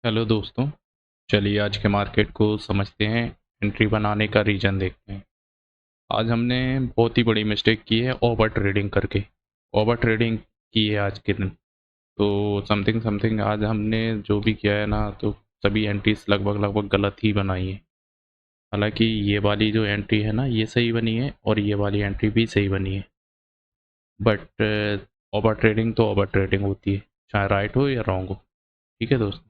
Hello दोस्तों। चलिए आज के मार्केट को समझते हैं। एंट्री बनाने का रीज़न देखते हैं। आज हमने बहुत ही बड़ी मिस्टेक की है ओवर ट्रेडिंग करके। ओवर ट्रेडिंग की है आज के दिन। तो समथिंग समथिंग आज हमने जो भी किया है ना, तो सभी एंट्रीज लगभग लगभग गलत ही बनाई है। हालांकि ये वाली जो एंट्री है ना, ये सही बनी है और ये वाली एंट्री भी सही बनी है। बट ओवर ट्रेडिंग तो ओवर ट्रेडिंग होती है, चाहे राइट हो या रॉन्ग हो। ठीक है दोस्त,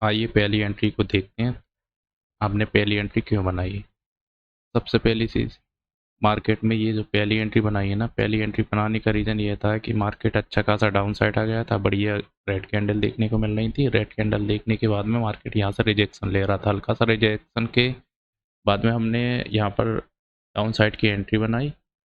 आइए पहली एंट्री को देखते हैं। आपने पहली एंट्री क्यों बनाई है? सबसे पहली चीज़, मार्केट में ये जो पहली एंट्री बनाई है ना, पहली एंट्री बनाने का रीज़न ये था कि मार्केट अच्छा खासा डाउन साइड आ गया था, बढ़िया रेड कैंडल देखने को मिल रही थी। रेड कैंडल देखने के बाद में मार्केट यहाँ से रिजेक्शन ले रहा था, हल्का सा रिजेक्शन के बाद में हमने यहाँ पर डाउन साइड की एंट्री बनाई,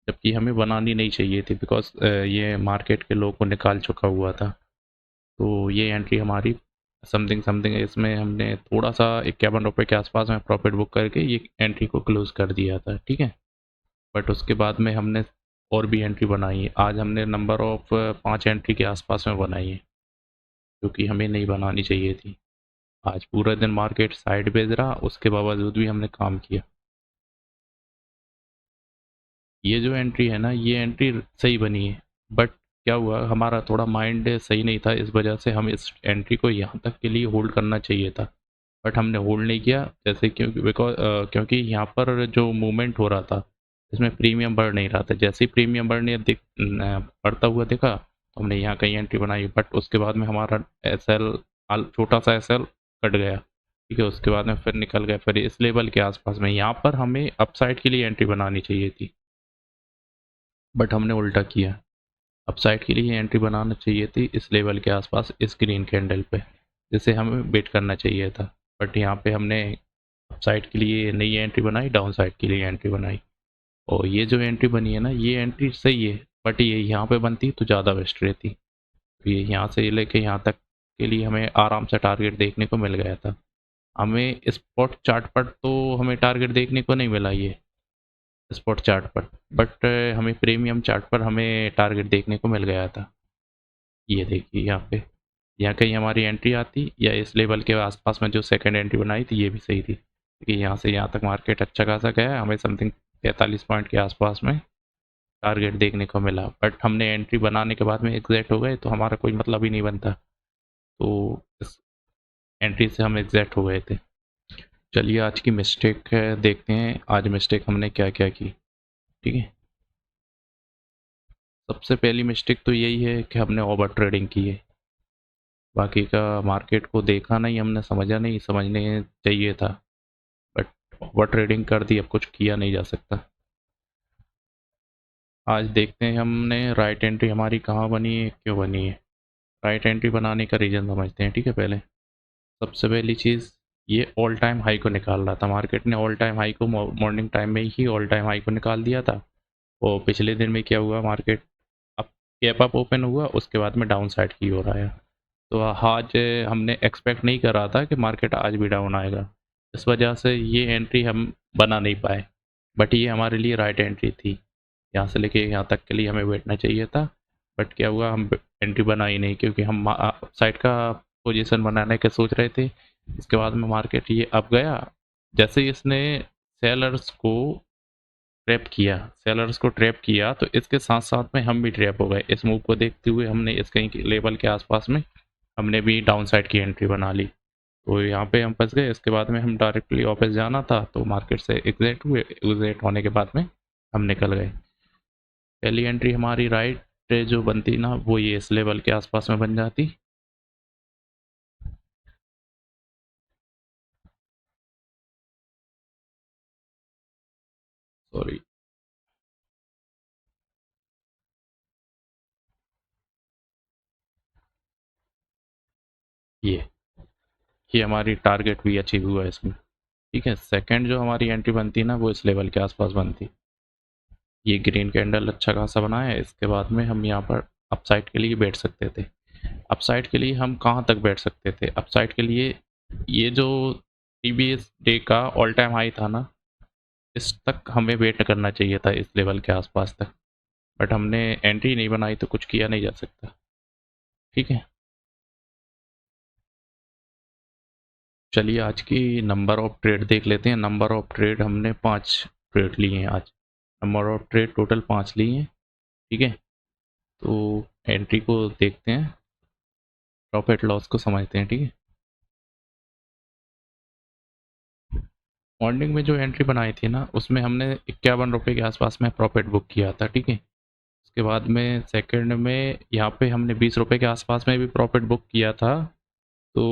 जबकि हमें बनानी नहीं चाहिए थी बिकॉज ये मार्केट के लो को निकाल चुका हुआ था। तो ये एंट्री हमारी समथिंग समथिंग, इसमें हमने थोड़ा सा 51 रुपये के आसपास में प्रॉफिट बुक करके ये एंट्री को क्लोज कर दिया था। ठीक है, बट उसके बाद में हमने और भी एंट्री बनाई है। आज हमने नंबर ऑफ 5 एंट्री के आसपास में बनाई है, जो कि हमें नहीं बनानी चाहिए थी। आज पूरा दिन मार्केट साइड बेच रहा, उसके बावजूद भी हमने काम किया। ये जो एंट्री है ना, ये एंट्री सही बनी है, बट क्या हुआ, हमारा थोड़ा माइंड सही नहीं था, इस वजह से हम इस एंट्री को यहाँ तक के लिए होल्ड करना चाहिए था, बट हमने होल्ड नहीं किया। जैसे क्योंकि क्योंकि यहाँ पर जो मूवमेंट हो रहा था, इसमें प्रीमियम बढ़ नहीं रहा था। जैसे ही प्रीमियम बढ़ता हुआ देखा, तो हमने यहाँ कहीं एंट्री बनाई, बट उसके बाद में हमारा एस एल, छोटा सा एस एल कट गया। ठीक है, उसके बाद में फिर निकल गया, फिर इस लेवल के आसपास में यहाँ पर हमें अपसाइड के लिए एंट्री बनानी चाहिए थी, बट हमने उल्टा किया। अपसाइड के लिए एंट्री बनाना चाहिए थी इस लेवल के आसपास, इस ग्रीन कैंडल पे, जिसे हमें वेट करना चाहिए था। बट यहाँ पे हमने अपसाइड के लिए नई एंट्री बनाई, डाउन साइड के लिए एंट्री बनाई। और ये जो एंट्री बनी है ना, ये एंट्री सही है, बट ये यहाँ पे बनती तो ज़्यादा बेस्ट रहती। तो ये यहाँ से लेके यहाँ तक के लिए हमें आराम से टारगेट देखने को मिल गया था। हमें स्पॉट चार्ट पर तो हमें टारगेट देखने को नहीं मिला ये, स्पॉट चार्ट पर, बट हमें प्रीमियम चार्ट पर हमें टारगेट देखने को मिल गया था। ये देखिए यहाँ पे, यहाँ कहीं हमारी एंट्री आती या इस लेवल के आसपास में जो सेकंड एंट्री बनाई थी, ये भी सही थी, क्योंकि यहाँ से यहाँ तक मार्केट अच्छा खासा गया है, हमें समथिंग 43 पॉइंट के आसपास में टारगेट देखने को मिला। बट हमने एंट्री बनाने के बाद में एग्जैक्ट हो गए, तो हमारा कोई मतलब ही नहीं बनता। तो इस एंट्री से हम एग्जैक्ट हो गए थे। चलिए आज की मिस्टेक देखते हैं, आज मिस्टेक हमने क्या क्या की। ठीक है, सबसे पहली मिस्टेक तो यही है कि हमने ओवर ट्रेडिंग की है। बाकी का मार्केट को देखा नहीं हमने, समझा नहीं, समझने चाहिए था, बट ओवर ट्रेडिंग कर दी, अब कुछ किया नहीं जा सकता। आज देखते हैं हमने राइट एंट्री हमारी कहाँ बनी है, क्यों बनी है। राइट एंट्री बनाने का रीज़न समझते हैं। ठीक है, पहले सबसे पहली चीज़, ये ऑल टाइम हाई को निकाल रहा था, मार्केट ने ऑल टाइम हाई को मॉर्निंग टाइम में ही ऑल टाइम हाई को निकाल दिया था। और पिछले दिन में क्या हुआ, मार्केट अब गैप अप ओपन हुआ, उसके बाद में डाउन साइड की हो रहा है। तो आज हमने एक्सपेक्ट नहीं कर रहा था कि मार्केट आज भी डाउन आएगा, इस वजह से ये एंट्री हम बना नहीं पाए। बट ये हमारे लिए राइट एंट्री थी, यहाँ से लेके यहाँ तक के लिए हमें बैठना चाहिए था। बट क्या हुआ, हम एंट्री बना ही नहीं, क्योंकि हम साइड का पोजीशन बनाने के सोच रहे थे। इसके बाद में मार्केट ये अब गया, जैसे ही इसने सेलर्स को ट्रैप किया, तो इसके साथ साथ में हम भी ट्रैप हो गए। इस मूव को देखते हुए हमने इस कहीं लेवल के आसपास में हमने भी डाउन साइड की एंट्री बना ली। तो यहाँ पे हम फंस गए। इसके बाद में हम डायरेक्टली ऑफिस जाना था, तो मार्केट से एग्जिट हुए, एग्जिट होने के बाद में हम निकल गए। पहली एंट्री हमारी राइट जो बनती ना, वो ये इस लेवल के आसपास में बन जाती। सॉरी, ये ये हमारी टारगेट भी अचीव हुआ इसमें। ठीक है, सेकंड जो हमारी एंट्री बनती ना, वो इस लेवल के आसपास बनती। ये ग्रीन कैंडल अच्छा खासा बना है, इसके बाद में हम यहाँ पर अपसाइड के लिए बैठ सकते थे। अपसाइड के लिए हम कहाँ तक बैठ सकते थे, अपसाइड के लिए ये जो प्रीवियस डे का ऑल टाइम हाई था ना, इस तक हमें वेट करना चाहिए था, इस लेवल के आसपास तक। बट हमने एंट्री नहीं बनाई, तो कुछ किया नहीं जा सकता। ठीक है, चलिए आज की नंबर ऑफ ट्रेड देख लेते हैं। नंबर ऑफ ट्रेड हमने 5 ट्रेड लिए हैं आज। नंबर ऑफ ट्रेड टोटल 5 लिए हैं, ठीक है। तो एंट्री को देखते हैं, प्रॉफिट लॉस को समझते हैं, ठीक है। मॉर्निंग में जो एंट्री बनाई थी ना, उसमें हमने 51 रुपये के आसपास में प्रॉफिट बुक किया था, ठीक है। उसके बाद में सेकंड में यहाँ पे हमने 20 रुपये के आसपास में भी प्रॉफिट बुक किया था। तो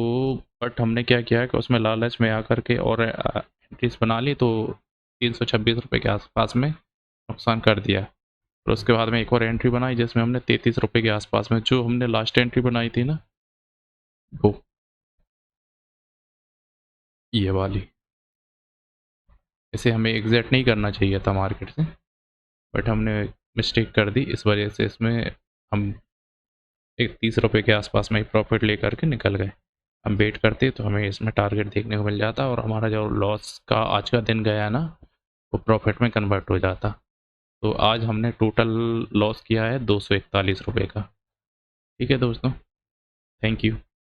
बट हमने क्या किया कि उसमें लालच में आकर के और एंट्रीज बना ली, तो 326 रुपये के आसपास में नुकसान कर दिया। फिर उसके बाद में एक और एंट्री बनाई जिसमें हमने 33 रुपये के आसपास में, जो हमने लास्ट एंट्री बनाई थी ना, वो ये वाली। इसे हमें एग्जैक्ट नहीं करना चाहिए था मार्केट से, बट हमने मिस्टेक कर दी, इस वजह से इसमें हम एक 30 रुपये के आसपास में ही प्रॉफिट लेकर के निकल गए। हम वेट करते तो हमें इसमें टारगेट देखने को मिल जाता और हमारा जो लॉस का आज का दिन गया ना, वो प्रॉफिट में कन्वर्ट हो जाता। तो आज हमने टोटल लॉस किया है 241 रुपये का। ठीक है दोस्तों, थैंक यू।